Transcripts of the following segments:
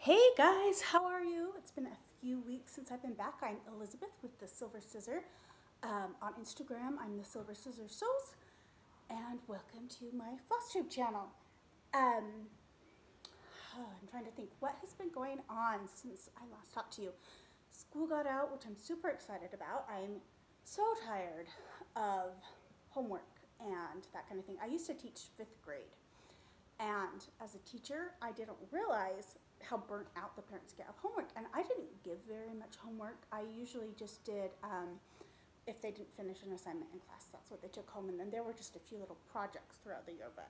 Hey guys, how are you? It's been a few weeks since I've been back. I'm Elizabeth with the Silver Scissor. On Instagram, I'm the Silver Scissor Sews, and welcome to my Flosstube channel. I'm trying to think what has been going on since I last talked to you. School got out, which I'm super excited about. I'm so tired of homework and that kind of thing. I used to teach 5th grade. And as a teacher, I didn't realize how burnt out the parents get of homework. And I didn't give very much homework. I usually just did, if they didn't finish an assignment in class, that's what they took home. And then there were just a few little projects throughout the year, but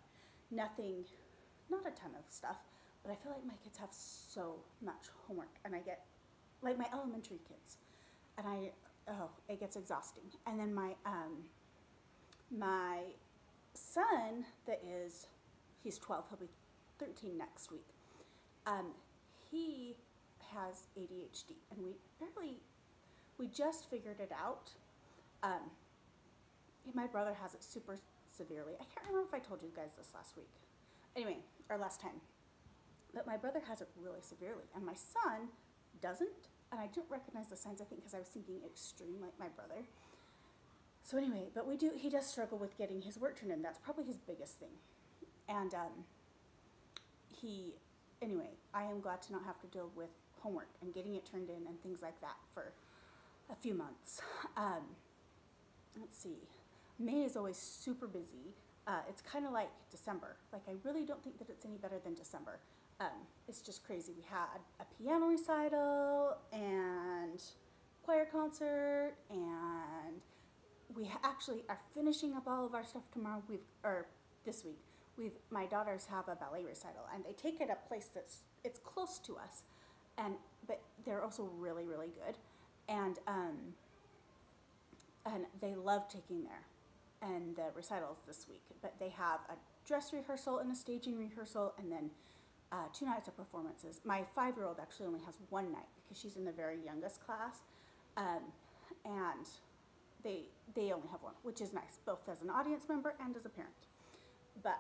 nothing, not a ton of stuff. But I feel like my kids have so much homework. And I get, like my elementary kids, and it gets exhausting. And then my son he's 12, he'll be 13 next week. He has ADHD, and we just figured it out. My brother has it super severely. I can't remember if I told you guys this last week. Anyway, or last time. But my brother has it really severely, and my son doesn't, and I didn't recognize the signs, I think, because I was thinking extreme like my brother. So anyway, but he does struggle with getting his work turned in. That's probably his biggest thing. And anyway, I am glad to not have to deal with homework and getting it turned in and things like that for a few months. Let's see, May is always super busy. It's kind of like December. Like, I really don't think that it's any better than December. It's just crazy. We had a piano recital and choir concert, and we actually are finishing up all of our stuff tomorrow. This week. My daughters have a ballet recital, and they take it a place it's close to us, but they're also really, really good, and they love taking the recitals this week. But they have a dress rehearsal and a staging rehearsal, and then 2 nights of performances. My 5-year-old actually only has 1 night because she's in the very youngest class, and they only have 1, which is nice, both as an audience member and as a parent. But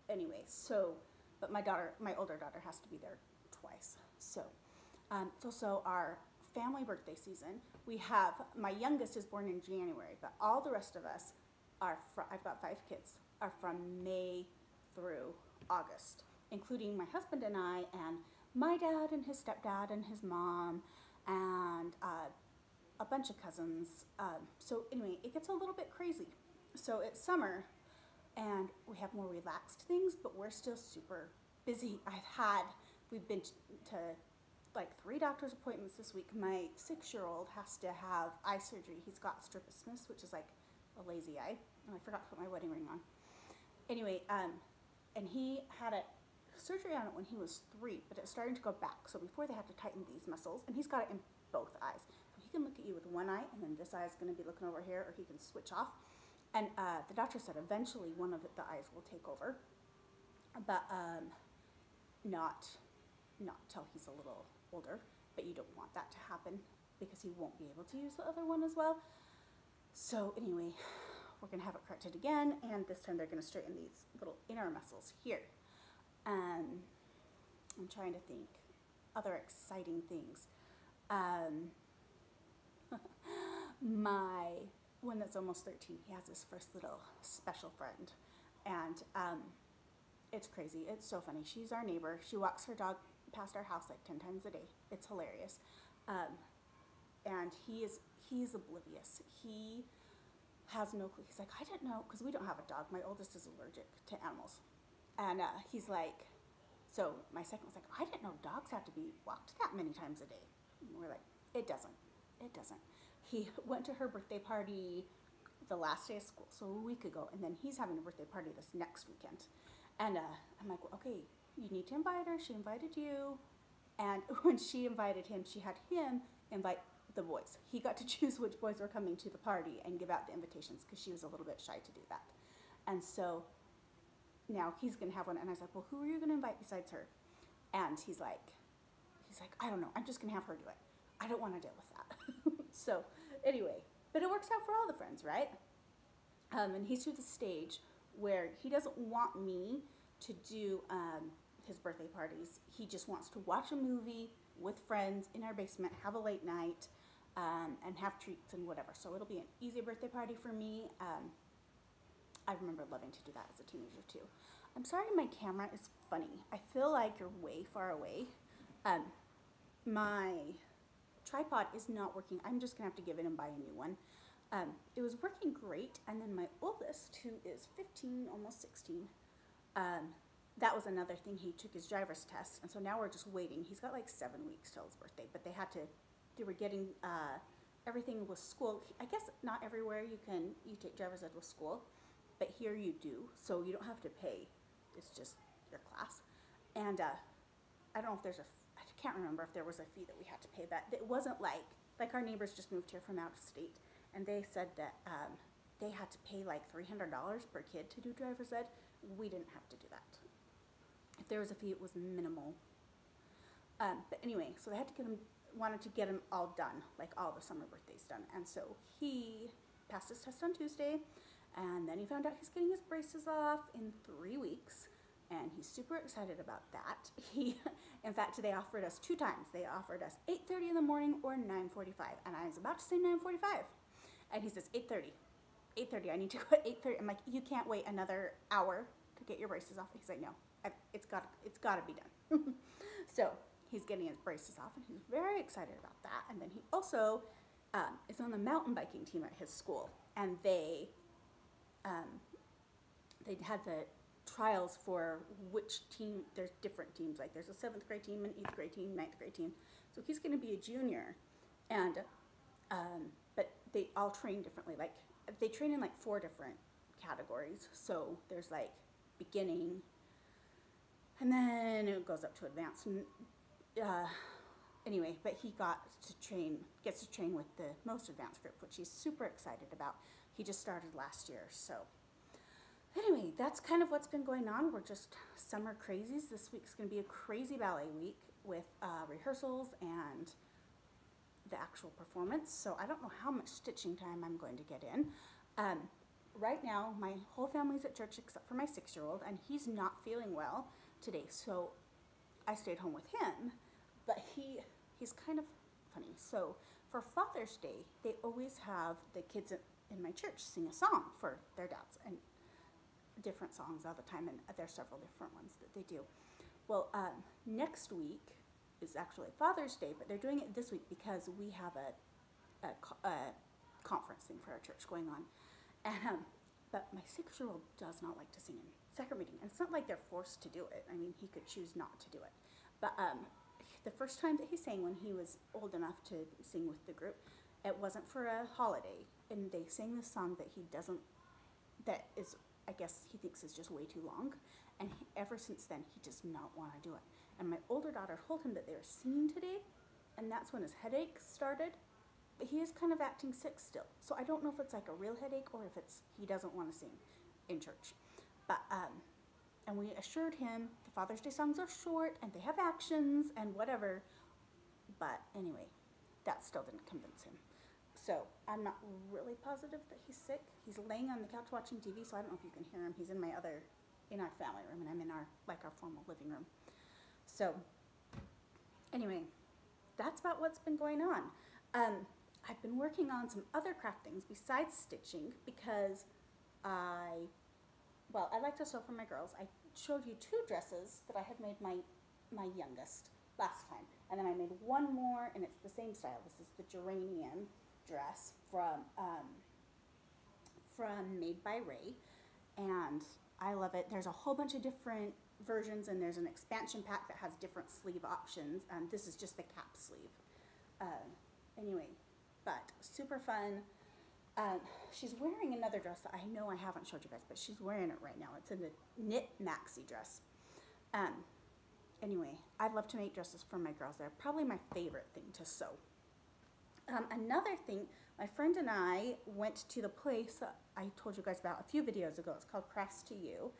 anyway, but my older daughter has to be there twice. So it's also our family birthday season. My youngest is born in January, but all the rest of us I've got 5 kids, are from May through August, including my husband and I, and my dad and his stepdad and his mom, and a bunch of cousins. So anyway, it gets a little bit crazy. So it's summer, and we have more relaxed things, but we're still super busy. We've been to like 3 doctor's appointments this week. My 6-year-old has to have eye surgery. He's got strabismus, which is like a lazy eye, and I forgot to put my wedding ring on. Anyway, and he had a surgery on it when he was 3, but it's starting to go back. So before they have to tighten these muscles, and he's got it in both eyes. So he can look at you with 1 eye, and then this eye is going to be looking over here, or he can switch off. And the doctor said eventually one of the eyes will take over, but not till he's a little older. But you don't want that to happen because he won't be able to use the other one as well. So anyway, we're going to have it corrected again, and this time they're going to straighten these little inner muscles here. I'm trying to think other exciting things. My one that's almost 13, he has his first little special friend, and it's crazy. It's so funny. She's our neighbor. She walks her dog past our house like 10 times a day. It's hilarious. And he's oblivious. He has no clue. He's like, I didn't know, because we don't have a dog. My oldest is allergic to animals. And he's like, so my second was like, I didn't know dogs have to be walked that many times a day. And we're like, it doesn't. He went to her birthday party the last day of school, so a week ago, and then he's having a birthday party this next weekend. And I'm like, well, okay, you need to invite her. She invited you. And when she invited him, she had him invite the boys. He got to choose which boys were coming to the party and give out the invitations, because she was a little bit shy to do that. And so now he's going to have one, and I was like, well, who are you going to invite besides her? And he's like, I don't know. I'm just going to have her do it. I don't want to deal with that. So anyway, but it works out for all the friends, right? And he's to the stage where he doesn't want me to do his birthday parties. He just wants to watch a movie with friends in our basement, have a late night, and have treats and whatever. So it'll be an easy birthday party for me. I remember loving to do that as a teenager too. I'm sorry my camera is funny. I feel like you're way far away. My tripod is not working. I'm just gonna have to give it and buy a new one. It was working great, and then my oldest, who is 15, almost 16, that was another thing. He took his driver's test, and so now we're just waiting. He's got like 7 weeks till his birthday, but they were getting everything with school. I guess not everywhere you take driver's ed with school, but here you do, so you don't have to pay. It's just your class. And I don't know if I can't remember if there was a fee that we had to pay, but it wasn't like our neighbors just moved here from out of state, and they said that they had to pay like $300 per kid to do driver's ed. We didn't have to do that. If there was a fee, it was minimal. But anyway, so they wanted to get him all done, like all the summer birthdays done. And so he passed his test on Tuesday, and then he found out he's getting his braces off in 3 weeks, and he's super excited about that. In fact, they offered us 2 times. They offered us 8:30 in the morning or 9:45, and I was about to say 9:45, and he says 8:30. 8:30, I need to go at 8:30. I'm like, you can't wait another hour to get your braces off. He's like, no, it's got to be done. So he's getting his braces off, and he's very excited about that. And then he also is on the mountain biking team at his school, and they had the trials for which team. There's different teams, like there's a 7th grade team, an 8th grade team, 9th grade team. So he's going to be a junior, and but they all train differently. Like they train in like 4 different categories. So there's like beginning, and then it goes up to advanced. And anyway, but he gets to train with the most advanced group, which he's super excited about. He just started last year. So anyway, that's kind of what's been going on. We're just summer crazies. This week's going to be a crazy ballet week with rehearsals and the actual performance. So I don't know how much stitching time I'm going to get in. Right now, my whole family's at church except for my 6-year-old, and he's not feeling well today. So I stayed home with him, but he's kind of funny. So for Father's Day, they always have the kids in my church sing a song for their dads, and different songs all the time, and there's several different ones that they do. Well, next week is actually Father's Day, but they're doing it this week because we have a conference thing for our church going on. And but my 6-year-old does not like to sing in second reading, and it's not like they're forced to do it. I mean, he could choose not to do it. But the first time that he sang, when he was old enough to sing with the group, it wasn't for a holiday, and they sang this song that is, I guess he thinks is just way too long, and ever since then he does not want to do it. And my older daughter told him that they were singing today, and that's when his headache started. But he is kind of acting sick still, so I don't know if it's like a real headache or if it's he doesn't want to sing in church. But and we assured him the Father's Day songs are short and they have actions and whatever. But anyway, that still didn't convince him. So I'm not really positive that he's sick. He's laying on the couch watching TV, so I don't know if you can hear him. He's in our family room, and I'm in our formal living room. So anyway, that's about what's been going on. I've been working on some other craft things besides stitching because I like to sew for my girls. I showed you 2 dresses that I had made my youngest last time, and then I made one more, and it's the same style. This is the geranium dress from Made by Ray, and I love it. There's a whole bunch of different versions, and there's an expansion pack that has different sleeve options, and this is just the cap sleeve. Anyway, but super fun. She's wearing another dress that I know I haven't showed you guys, but she's wearing it right now. It's a knit maxi dress. Anyway, I'd love to make dresses for my girls. They're probably my favorite thing to sew. Another thing, my friend and I went to the place that I told you guys about a few videos ago. It's called Crafts to You,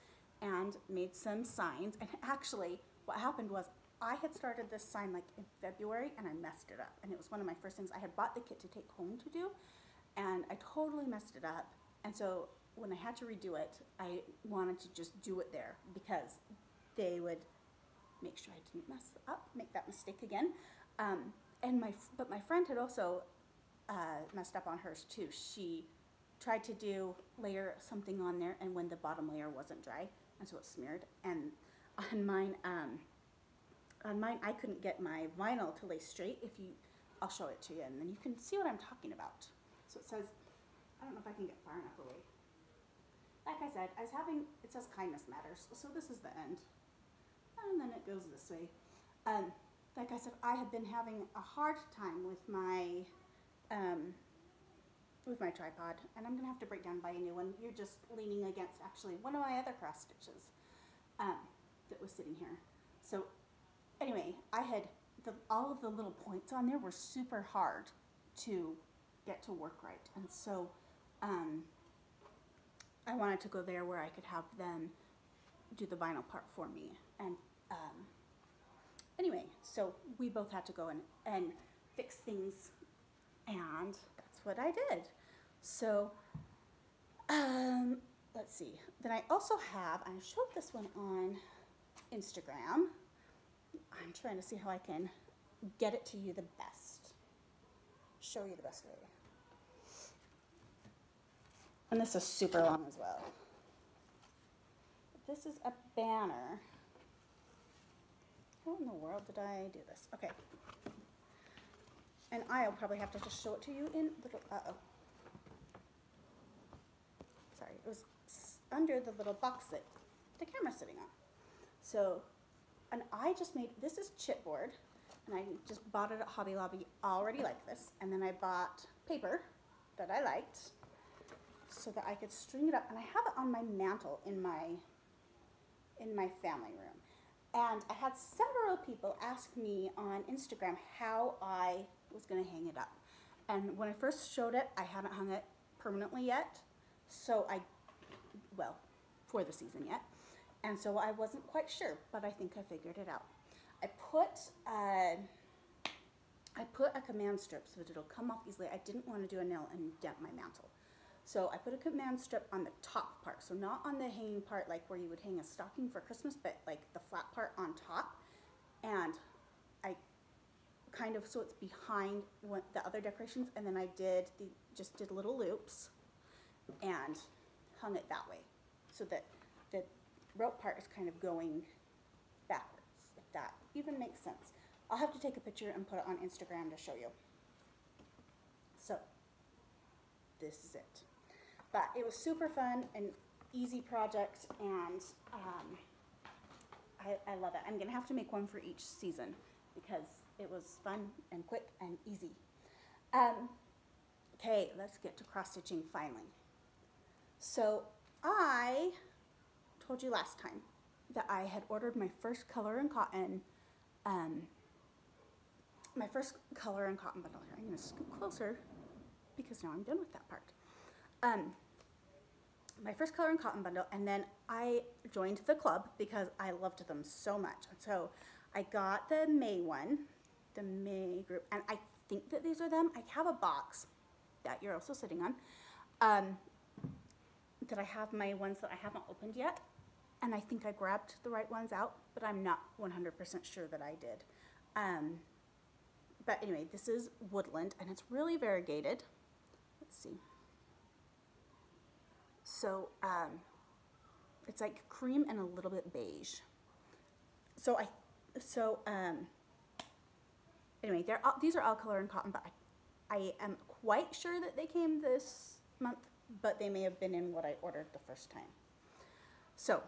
and made some signs. And actually, what happened was I had started this sign like in February, and I messed it up. And it was one of my first things. I had bought the kit to take home to do, and I totally messed it up. And so when I had to redo it, I wanted to just do it there because they would make sure I didn't mess up, make that mistake again. But my friend had also messed up on hers too. She tried to layer something on there, and when the bottom layer wasn't dry, and so it smeared. And on mine, I couldn't get my vinyl to lay straight. I'll show it to you, and then you can see what I'm talking about. So it says, I don't know if I can get far enough away. Like I said, it says kindness matters. So this is the end, and then it goes this way. Like I said, I have been having a hard time with my tripod, and I'm gonna have to break down and buy a new one. You're just leaning against actually one of my other cross stitches that was sitting here. So anyway, all of the little points on there were super hard to get to work right, and so I wanted to go there where I could have them do the vinyl part for me. And anyway, so we both had to go and fix things, and that's what I did. So let's see. Then I also I showed this one on Instagram. I'm trying to see how I can get it to you the best, show you the best way. And this is super long as well. This is a banner. How in the world did I do this? Okay. And I'll probably have to just show it to you in little, sorry, it was under the little box that the camera's sitting on. So, and I just made, this is chipboard, and I just bought it at Hobby Lobby already like this, and then I bought paper that I liked so that I could string it up, and I have it on my mantle in my family room. And I had several people ask me on Instagram how I was going to hang it up. And when I first showed it, I haven't hung it permanently yet, so for the season yet. And so I wasn't quite sure, but I think I figured it out. I put a command strip so that it'll come off easily. I didn't want to do a nail and dent my mantle. So I put a command strip on the top part, so not on the hanging part like where you would hang a stocking for Christmas, but like the flat part on top. And I kind of, so it's behind the other decorations, and then I just did little loops and hung it that way, so that the rope part is kind of going backwards, if that even makes sense. I'll have to take a picture and put it on Instagram to show you. So this is it. But it was super fun and easy project, and I love it. I'm gonna have to make one for each season because it was fun and quick and easy. Okay, let's get to cross stitching finally. So I told you last time that I had ordered my first color and cotton, bundle here. I'm gonna scoot closer because now I'm done with that part. My first color and cotton bundle, and then I joined the club because I loved them so much. And so I got the May one, the May group, and I think that these are them. I have a box that you're also sitting on, that I have my ones that I haven't opened yet, and I think I grabbed the right ones out, but I'm not 100% sure that I did. But anyway, this is Woodland, and it's really variegated. Let's see. So it's like cream and a little bit beige. Anyway, these are all color and cotton, but I am quite sure that they came this month, but they may have been in what I ordered the first time. So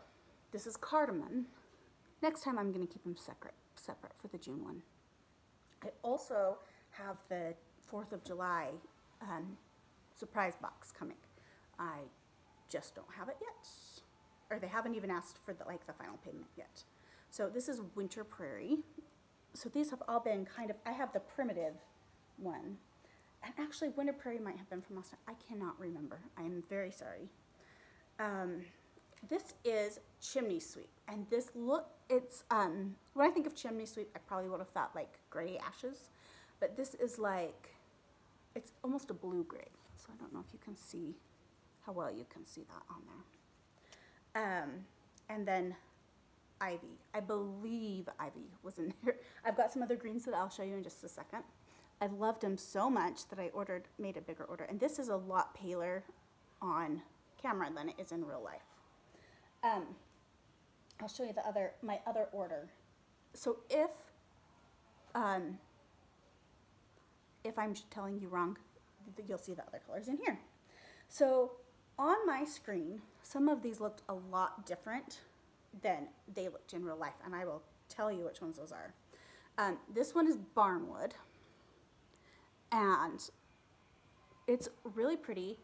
this is cardamom. Next time I'm going to keep them separate for the June one. I also have the 4th of July surprise box coming. I just don't have it yet, or they haven't even asked for the final payment yet. So this is Winter Prairie. So these have all been kind of, I have the primitive one, and actually Winter Prairie might have been from last time. I cannot remember. I am very sorry. This is Chimney Sweep, and this it's when I think of Chimney Sweep, I probably would have thought like gray ashes, but this is like, it's almost a blue gray. So I don't know if you can see how well you can see that on there. And then Ivy. I believe Ivy was in there. I've got some other greens that I'll show you in just a second. I loved them so much that I made a bigger order. And this is a lot paler on camera than it is in real life. I'll show you my other order. So if I'm telling you wrong, you'll see the other colors in here. So on my screen, some of these looked a lot different than they looked in real life, and I will tell you which ones those are. This one is Barnwood, and it's really pretty.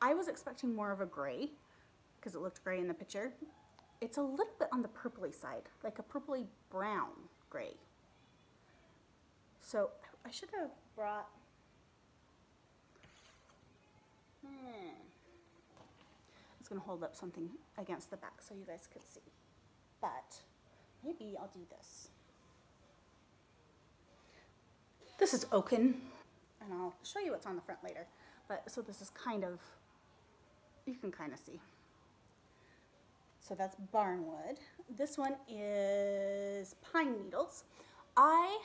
I was expecting more of a gray because it looked gray in the picture. It's a little bit on the purpley side, like a purpley brown gray. So I should have brought, I was going to hold up something against the back so you guys could see, but maybe I'll do this. This is Oaken, and I'll show you what's on the front later, but so this is kind of, you can kind of see. So that's Barnwood. This one is Pine Needles. I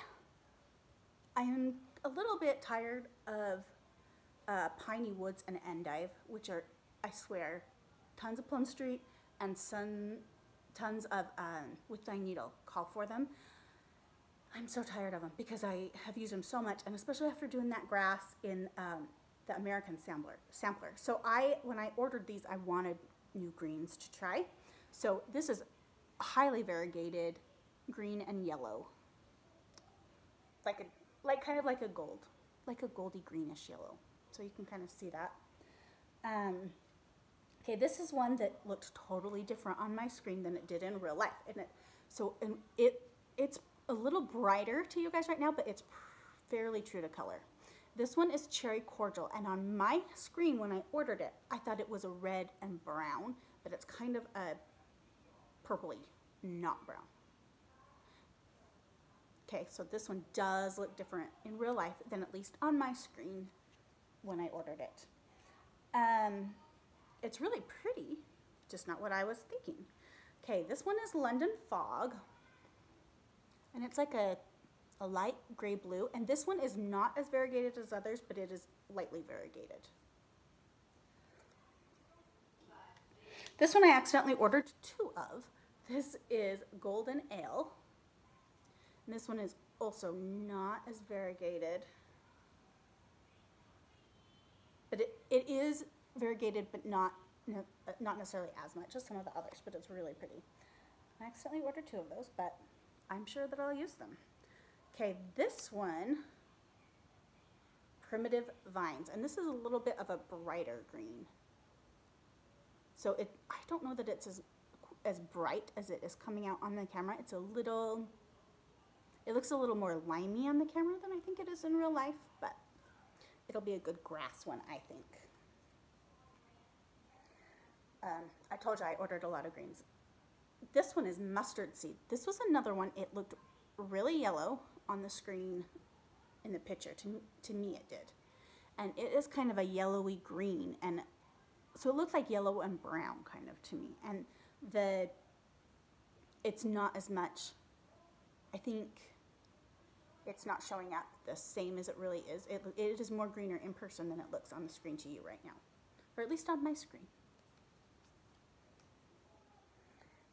am a little bit tired of Piney Woods and Endive, which are, I swear, tons of Plum Street and tons of With Thy Needle call for them. I'm so tired of them because I have used them so much, and especially after doing that grass in the American Sampler. So when I ordered these, I wanted new greens to try. So this is highly variegated green and yellow, kind of like a gold, like a goldy greenish yellow. So you can kind of see that. Okay, this is one that looked totally different on my screen than it did in real life, and it's a little brighter to you guys right now, but it's fairly true to color. This one is Cherry Cordial, and on my screen when I ordered it, I thought it was a red and brown, but it's kind of a purpley, not brown. Okay, so this one does look different in real life than at least on my screen when I ordered it. It's really pretty, just not what I was thinking. Okay, this one is London Fog, and it's like a light gray blue, and this one is not as variegated as others, but it is lightly variegated. This one I accidentally ordered two of. This is Golden Ale, and this one is also not as variegated, but it is variegated, but not necessarily as much as some of the others, but it's really pretty. I accidentally ordered two of those, but I'm sure that I'll use them. Okay, this one, Primitive Vines, and this is a little bit of a brighter green. So I don't know that it's as bright as it is coming out on the camera. It looks a little more limey on the camera than I think it is in real life, but it'll be a good grass one, I think. I told you I ordered a lot of greens. This one is Mustard Seed. This was another one. It looked really yellow on the screen in the picture. To me it did. And it is kind of a yellowy green, and so it looked like yellow and brown kind of to me. And it's not as much, I think it's not showing up the same as it really is. It is more greener in person than it looks on the screen to you right now, or at least on my screen.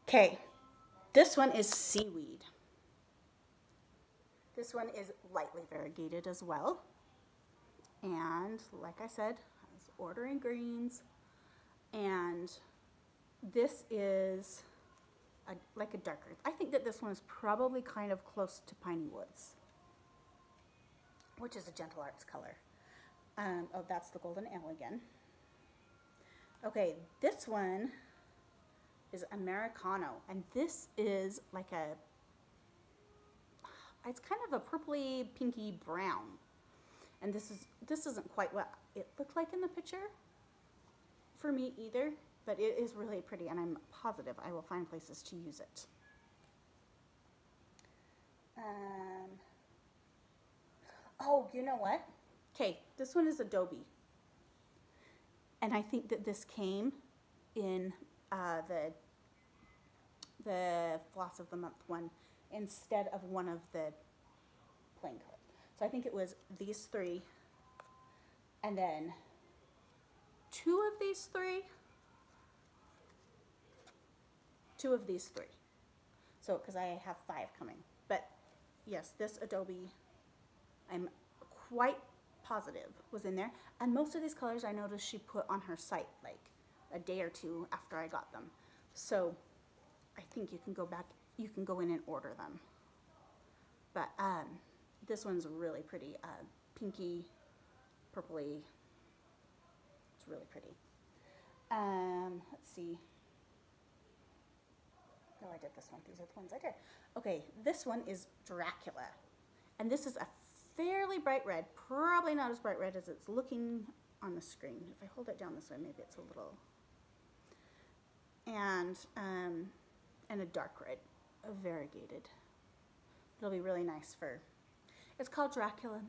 Okay, this one is Seaweed. This one is lightly variegated as well. And like I said, I was ordering greens, and this is like a darker. I think that this one is probably kind of close to Piney Woods, which is a Gentle Arts color. Oh, that's the Golden Ale again. Okay, this one is Americano, and this is like it's kind of a purpley, pinky brown. And this isn't quite what it looked like in the picture for me either, but it is really pretty, and I'm positive I will find places to use it. Oh, you know what? Okay, this one is Adobe. And I think that this came in the Floss of the Month one instead of one of the plain colors. So I think it was these three, and then two of these three, So, because I have 5 coming. But yes, this Adobe, I'm quite positive was in there. And most of these colors I noticed she put on her site like a day or two after I got them. So I think you can go back, you can go in and order them. But this one's really pretty, pinky, purpley. It's really pretty. Let's see. No, I did this one. These are the ones I did. Okay, this one is Dracula. And this is a fairly bright red. Probably not as bright red as it's looking on the screen. If I hold it down this way, maybe it's a little. And a dark red, a variegated. It'll be really nice for, it's called Dracula,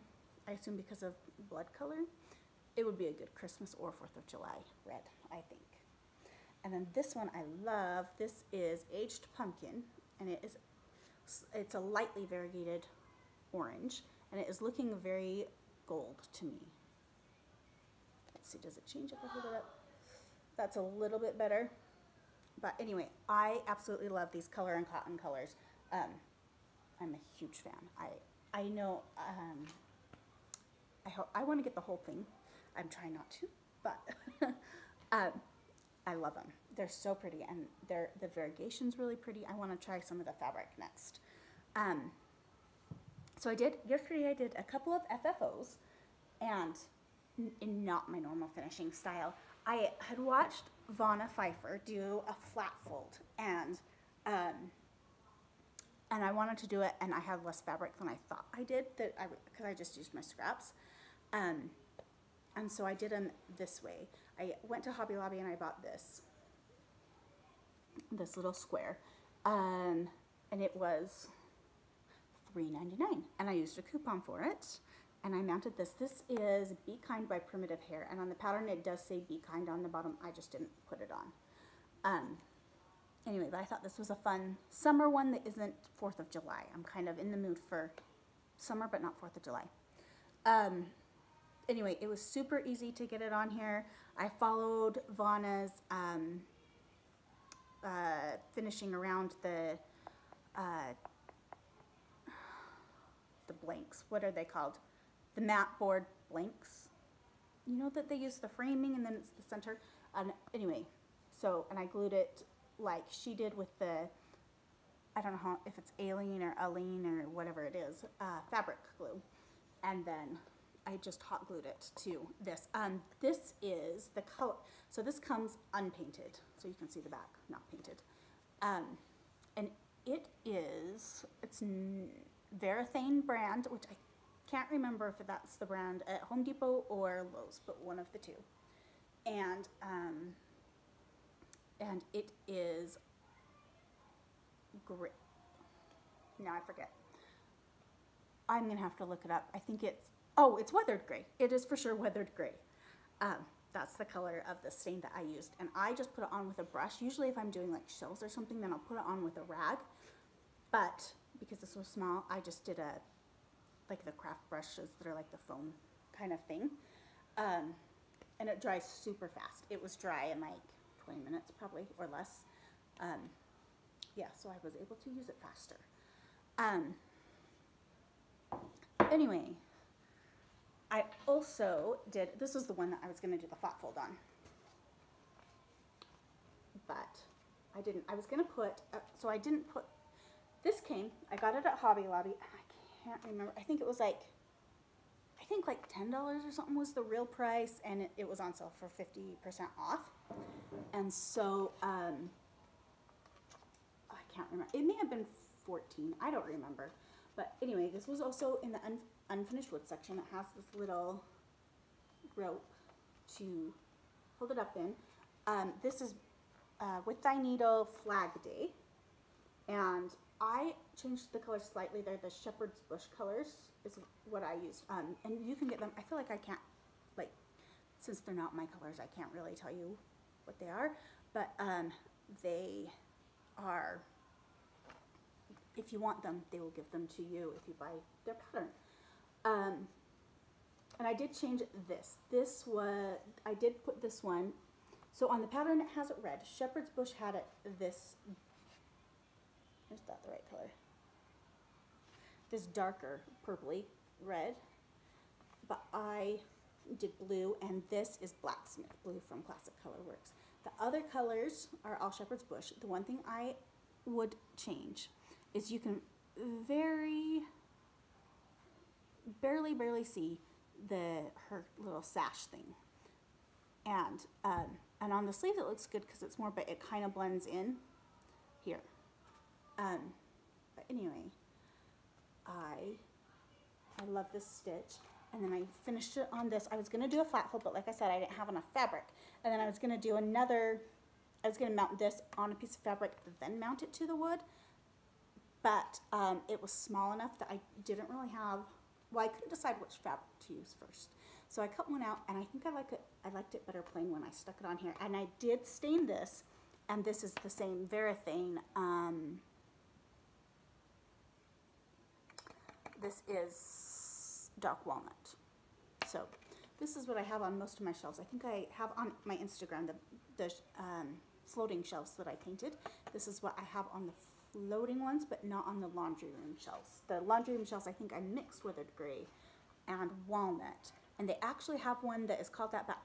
I assume because of blood color. It would be a good Christmas or 4th of July red, I think. And then this one I love. This is Aged Pumpkin, and it's a lightly variegated orange, and it is looking very gold to me. Let's see, does it change if I hold it up? That's a little bit better. But anyway, I absolutely love these color and cotton colors. I'm a huge fan. I know, I want to get the whole thing. I'm trying not to, but I love them. They're so pretty, and the variegation's really pretty. I want to try some of the fabric next. So yesterday I did a couple of FFOs, and in not my normal finishing style. I had watched Vonna Pfeiffer do a flat fold, and I wanted to do it, and I had less fabric than I thought I did, because I just used my scraps. And so I did them this way. I went to Hobby Lobby and I bought this little square, and it was $3.99, and I used a coupon for it, and I mounted this. This is Be Kind by Primitive Hair, and on the pattern it does say Be Kind on the bottom. I just didn't put it on. Anyway, but I thought this was a fun summer one that isn't 4th of July. I'm kind of in the mood for summer, but not 4th of July. Anyway, it was super easy to get it on here. I followed Vonna's finishing around the blanks. What are they called? The matte board blanks. You know that they use the framing and then it's the center. Anyway, so, and I glued it like she did with the, I don't know if it's Alene or Aline or whatever it is, fabric glue. And then I just hot glued it to this. This is the color. So this comes unpainted. So you can see the back, not painted. And it's Varathane brand, which I can't remember if that's the brand at Home Depot or Lowe's, but one of the two. And it is great. Now I forget. I'm gonna have to look it up. I think it's weathered gray. It is for sure weathered gray. That's the color of the stain that I used. And I just put it on with a brush. Usually if I'm doing like shells or something, then I'll put it on with a rag. But because this was small, I just did like the craft brushes that are like the foam kind of thing. And it dries super fast. It was dry in like 20 minutes probably, or less. Yeah, so I was able to use it faster. Anyway, I also did, this was the one that I was going to do the flat fold on. But I didn't. I was going to put, so I didn't put, this came, I got it at Hobby Lobby, and I can't remember, I think it was like, $10 or something was the real price, and it was on sale for 50% off. And so, I can't remember, it may have been 14, I don't remember. But anyway, this was also in the unfinished wood section. It has this little rope to hold it up in. This is With Thy Needle Flag Day, and I changed the colors slightly. They're the Shepherd's Bush colors is what I used. And you can get them, I feel like I can't, like, since they're not my colors, I can't really tell you what they are, but they are if you want them, they will give them to you if you buy their pattern. And I did change this. I did put this one. So on the pattern, it has it red. Shepherd's Bush had it this, is that the right color? This darker purpley red. But I did blue, and this is Blacksmith Blue from Classic Colorworks. The other colors are all Shepherd's Bush. The one thing I would change is you can barely see her little sash thing. And on the sleeve it looks good because it's more, but it kind of blends in here. But anyway, I love this stitch. And then I finished it on this. I was going to do a flat fold, but like I said, I didn't have enough fabric. And then I was going to do another, I was going to mount this on a piece of fabric, then mount it to the wood. But it was small enough that I didn't really have, well, I couldn't decide which fabric to use first. So I cut one out, and I think I liked it better plain when I stuck it on here. And I did stain this, and this is the same Varathane. This is dark walnut. So this is what I have on most of my shelves. I think I have on my Instagram the floating shelves that I painted. This is what I have on the floating ones, but not on the laundry room shelves. The laundry room shelves, I think I mixed withered gray and walnut. And they actually have one that is called that, but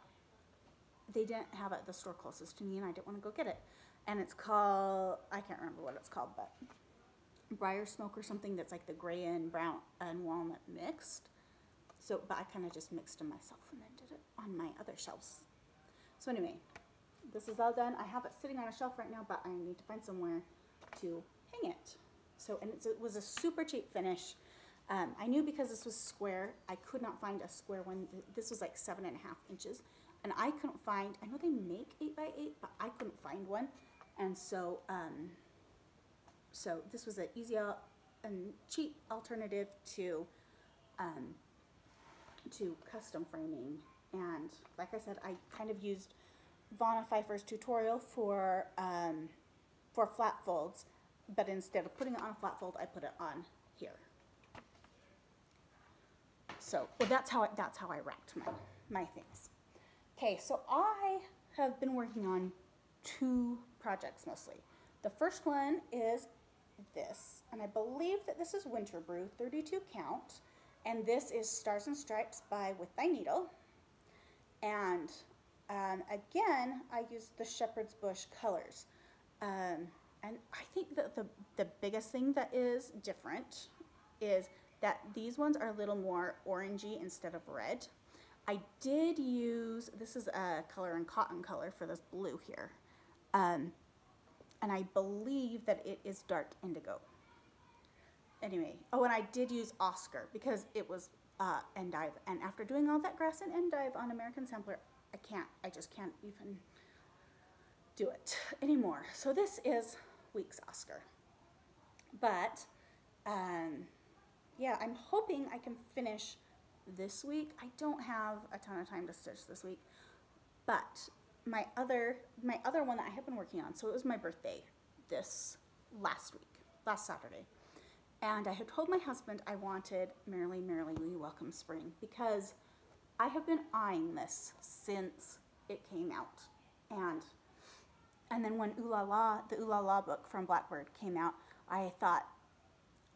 they didn't have it at the store closest to me, and I didn't want to go get it. And it's called, I can't remember what it's called, but Briar Smoke or something, that's like the gray and brown and walnut mixed. So, but I kind of just mixed them myself and then did it on my other shelves. So anyway, this is all done. I have it sitting on a shelf right now, but I need to find somewhere to hang it. So, and it was a super cheap finish. I knew because this was square, I could not find a square one. This was like 7.5 inches, and I couldn't find, I know they make 8x8, but I couldn't find one. And so, so this was an easy and cheap alternative to custom framing. And like I said, I kind of used Vonna Pfeiffer's tutorial for flat folds, but instead of putting it on a flat fold, I put it on here. So, well, that's how I wrapped my things. Okay, so I have been working on 2 projects mostly. The first one is this, and I believe that this is Winter Brew 32 count, and this is Stars and Stripes by With Thy Needle. And again, I used the Shepherd's Bush colors. And I think that the biggest thing that is different is that these ones are a little more orangey instead of red. I did use, this is a color in cotton color for this blue here. And I believe that it is dark indigo. Anyway, oh, and I did use Oscar because it was endive. And after doing all that grass and endive on American Sampler, I just can't even do it anymore. So this is Weeks Oscar. But, yeah, I'm hoping I can finish this week. I don't have a ton of time to stitch this week, but my other one that I have been working on, so it was my birthday this last Saturday, and I had told my husband I wanted Merrily, Merrily We Welcome Spring because I have been eyeing this since it came out, and then when the Ooh La La book from Blackbird came out, I thought,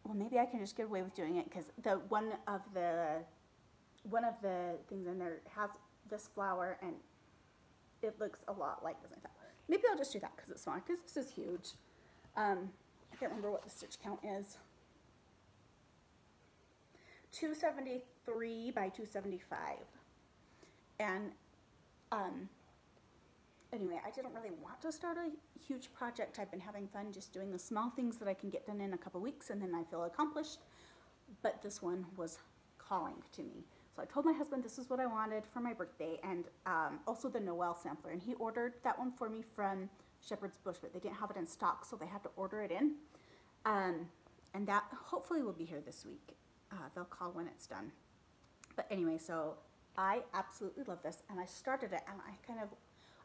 well, maybe I can just get away with doing it because one of the things in there has this flower and it looks a lot like this. I thought maybe I'll just do that because it's fun, because this is huge. I can't remember what the stitch count is. 273 by 275. And anyway, I didn't really want to start a huge project. I've been having fun just doing the small things that I can get done in a couple weeks and then I feel accomplished. But this one was calling to me. So I told my husband this is what I wanted for my birthday, and also the Noel sampler. And he ordered that one for me from Shepherd's Bush, but they didn't have it in stock, so they had to order it in. And that hopefully will be here this week. They'll call when it's done. But anyway, so I absolutely love this, and I started it, and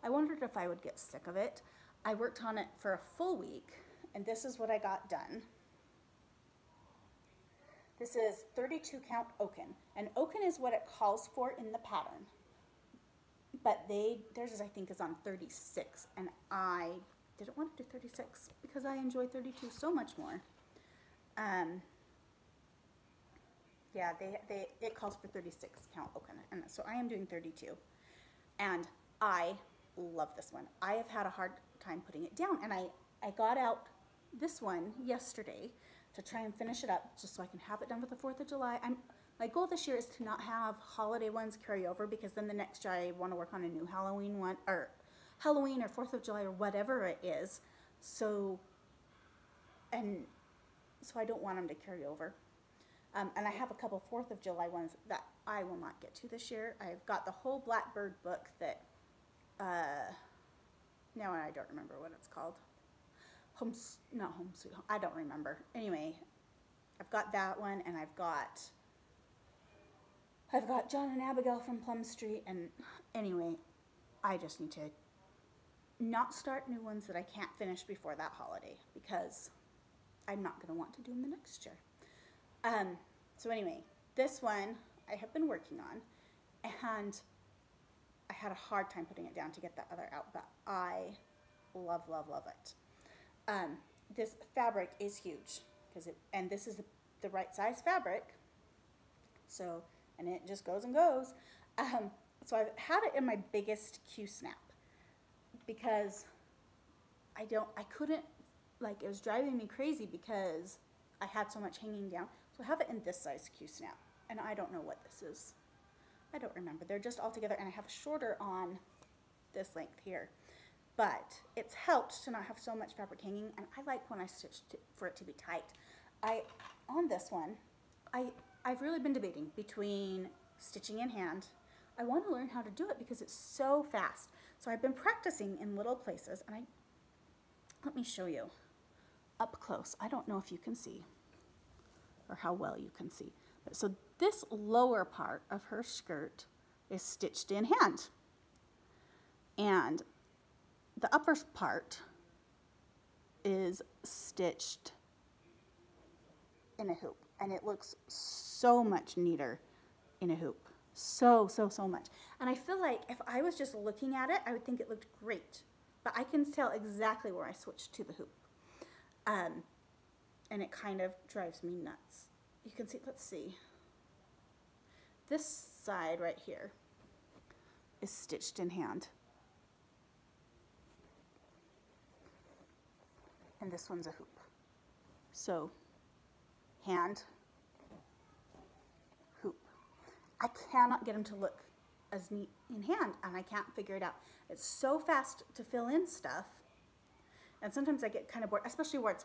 I wondered if I would get sick of it. I worked on it for a full week, and this is what I got done. This is 32 count oaken, and oaken is what it calls for in the pattern. But theirs is, I think, is on 36, and I didn't want to do 36 because I enjoy 32 so much more. Yeah, it calls for 36 count oaken, and so I am doing 32, and I love this one. I have had a hard time putting it down, and I got out this one yesterday to try and finish it up just so I can have it done for the 4th of July. My goal this year is to not have holiday ones carry over, because then the next year I want to work on a new Halloween one, or Halloween or 4th of July or whatever it is. So I don't want them to carry over. And I have a couple 4th of July ones that I will not get to this year. I've got the whole Blackbird book that, now I don't remember what it's called. Not Home Sweet Home, I don't remember. Anyway, I've got that one, and I've got John and Abigail from Plum Street, and anyway, I just need to not start new ones that I can't finish before that holiday, because I'm not going to want to do them the next year. So anyway, this one I have been working on, and I had a hard time putting it down to get that other out, but I love, love, love it. This fabric is huge, and this is the right size fabric, so, and it just goes and goes. So I've had it in my biggest Q-snap, because I couldn't, like, it was driving me crazy because I had so much hanging down. So I have it in this size Q-snap, and I don't know what this is. I don't remember. They're just all together, and I have a shorter on this length here. But it's helped to not have so much fabric hanging, and I like when I stitch for it to be tight. On this one, I've really been debating between stitching in hand. I want to learn how to do it because it's so fast. So I've been practicing in little places, and let me show you up close. I don't know if you can see, or how well you can see. But so this lower part of her skirt is stitched in hand, and the upper part is stitched in a hoop, and it looks so much neater in a hoop. So much. And I feel like if I was just looking at it, I would think it looked great, but I can tell exactly where I switched to the hoop. And it kind of drives me nuts. You can see, let's see. This side right here is stitched in hand. And this one's a hoop. So, hand, hoop. I cannot get them to look as neat in hand, and I can't figure it out. It's so fast to fill in stuff, and sometimes I get kind of bored, especially where it's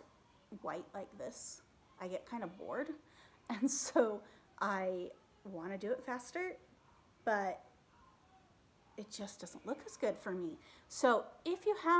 white like this. I get kind of bored, and so I want to do it faster, but it just doesn't look as good for me. So if you have